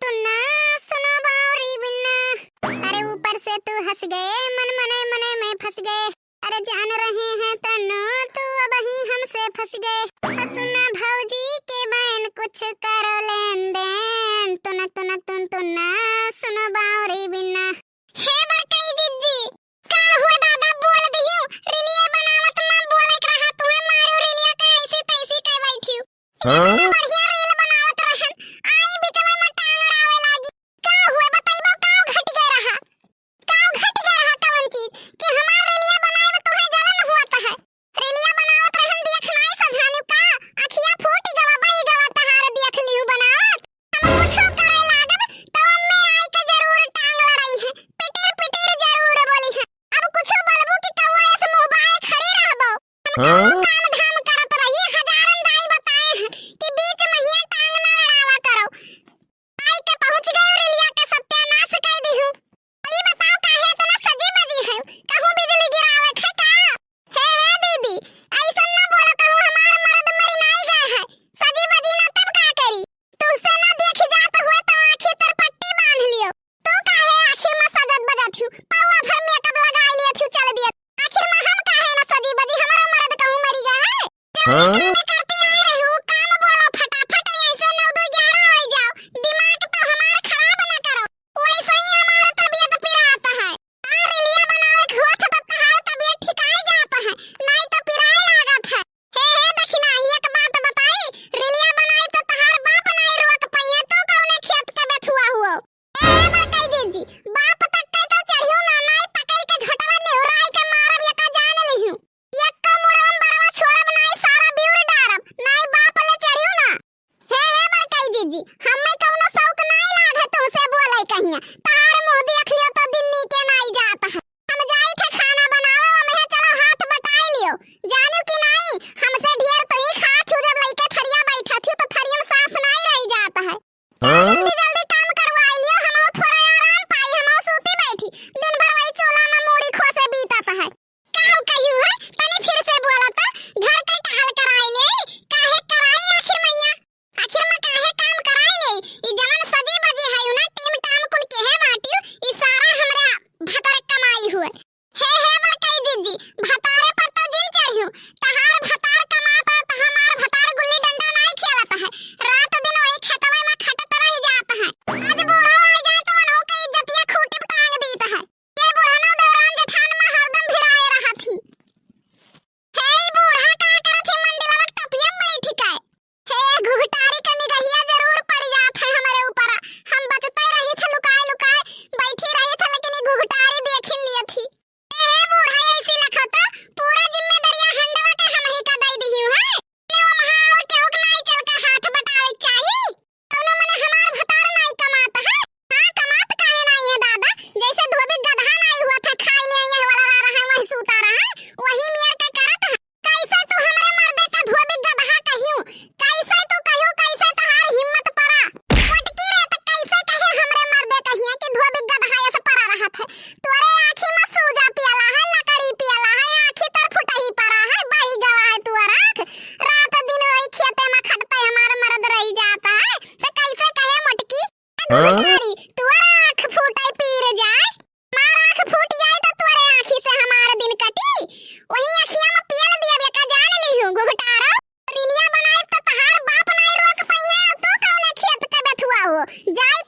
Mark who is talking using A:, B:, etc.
A: तुन ना सुनो बावरी बिन्ना। अरे ऊपर से तू हंस गए, मन मने मने में फंस गए। अरे जान रहे हैं तन्नो तू अब ही हमसे फंस गए। सुना भौजी के बहन कुछ करो लेन देन, तुन तुन तुन तुन ना सुनो बावरी बिन्ना। हे बरकई जिज्जी का हुआ दादा बोल दियो रिलिया बनावत ना बोले रहा तुम्हें मारो रिलिया का ऐसी तैसी कह बैठी हूं। बढ़िया रील बनावत रहन आई बिचवा में टांग अड़ावे लागी। का हुआ बताइबो काऊ घट गए रहा कवन चीज कि हमार रिलिया बनावे तुम्हें जलन हुआ है। रिलिया बनावत रहन देख नहीं सधानु का अखिया फूट गवा बही गवा तहार देख लिहु बनावत। हम कुछो करे लागब तो मैं आई के जरूर टांग लड़ाई है, पिटेर पिटेर जरूर बोली है। अब कुछो बोलबो कि कौवा ऐसे मुंह बाए खड़े रहबो। हम काम धाम करत रही हजारन दाई बताए हैं कि बीच महिया टांग ना लड़ावा करो। आई के पहुंच गए रिलिया के सत्यानाश कर दिहु। अभी बताओ काहे इतना सजी बजी है, कहूं बिजली गिरावे खे का। हे दीदी ऐसा ना बोला कहूं हमार मर्द मरी नहीं गए है, सजी बजी ना तब का करी। तुझसे ना देख जात हुए तो आंखी तर पट्टी बांध लियो। तू काहे आखिर में सजत बजत हूं, पौवा भर मेकअप लगा लियो थू चल दिया। आखिर में हम काहे ना सजी बजी हमारा मर्द कहूं मरी गए है। करते आ रही हूं काम बोलो फटाफट ऐसे 9 2 11 हो जाओ। दिमाग तो हमारा खराब ना करो, वैसे ही हमारा तबीयत पिराता है। रिलिया बनावे होत तो तहार तबीयत ठिकाई जाता है, नहीं तो पिराए लागत है। हे देखिना एक बात बताई, रिलिया बनाई तो तहार बाप नहीं रोक पइए तो कौने खेत के बेथुआ हुओ। बरकई जीजी बाप तक के तो चढ़ियो ना नहीं पकड़ के झटवा नेहुराई के मारब या का जान लिहु। एक का मुड़वन बरवा छोड़ब नहीं सारा ब्यूर डारब नहीं बाप ले चढ़ियो ना। हे बरकई जीजी हमें कौनो शौक नहीं लागे तुमसे बोले कहिया, तहार मुंह देख लियो तो दिन नीके नहीं जाता है। हम जाई थे खाना बनावे में चलो हाथ बटाई लियो। जानू कि नहीं हमसे ढेर तो ही खात हूं, जब लइके थरिया बैठा थी तो थरिया में सांस नहीं रह जाता है। जल्दी जल्दी काम करवाई लियो, हमहु थोड़ा आराम पाई, हमहु सूती बैठी दिन भर वही चोला में मूड़ी खोसे बीतता है। काऊ कहियो है तनी फिर से बोला तो घर के टहल कराई ले काहे कराई आखिर मैया। आखिर में काहे काम कराई ले ई जवन सजी बजी है ना टीम टाम कुल के है बाटियो ई सारा हमरा भतर कमाई हुए। हे बरकई जीजी भतारे पर तो दिन चढ़ियो, तहार भतार कमाता तो हमार भतार गुल्ली डंडा नहीं खेलता है, रात दिन वही खेतवा में खटत रह जाता है। आज बूढ़ा आ जाए तो अनहु के इज्जतिया खूंटी पे टांग देता है। ये बुढ़ानो दौरान जेठान में हरदम भिड़ाए रहा थी। हे बूढ़ा का करत है मंडला में टपिया बैठ के। हे घुघटारी का निगहिया जरूर पड़ जात है हमारे ऊपर। हम बचते रही थे लुकाए लुकाए बैठी रही थे लेकिन ये घुघटारी देख लिए थी। हे बूढ़ा ऐसी लखत पूरा जिम्मेदारियां हंडवा के हम ही का दई दिही है। ने वो महा और केहू के नहीं चल के हाथ बटावे चाहिए। कौनो मने हमार भतार नहीं कमाता है। हां कमात काहे नहीं है दादा, जैसे धोबी गधा नहीं हुआ था खाई ले ये वाला रहा है वही सूता रहा है वही मेर के करत है। कैसे तू हमरे मर्दे का धोबी गधा कहियो, कैसे तू कहियो कैसे तहार हिम्मत पड़ा। फटकी रे त कैसे कहे हमरे मर्दे कहिए कि धोबी गधा ऐसे पड़ा रहत है। तोरे आंखी में सूजा पियाला है लकड़ी पियाला है, आंखी तर फुटही पड़ा है बही गवा है तू आंख। रात दिन वही खेते में खटते हमार मर्द रह जाता है तो कैसे कहे मटकी घुघटारी तोरे आंख फूटे पीर जाए। मार आंख फूट जाए तो तोरे आंखी से हमार दिन कटी, वही आंखिया में पियल दिया बेका जान लिहु घुघटारो। रिलिया बनाए तो तहार बाप नहीं रोक पइए तो कौने खेत के बेथुआ हो। जाई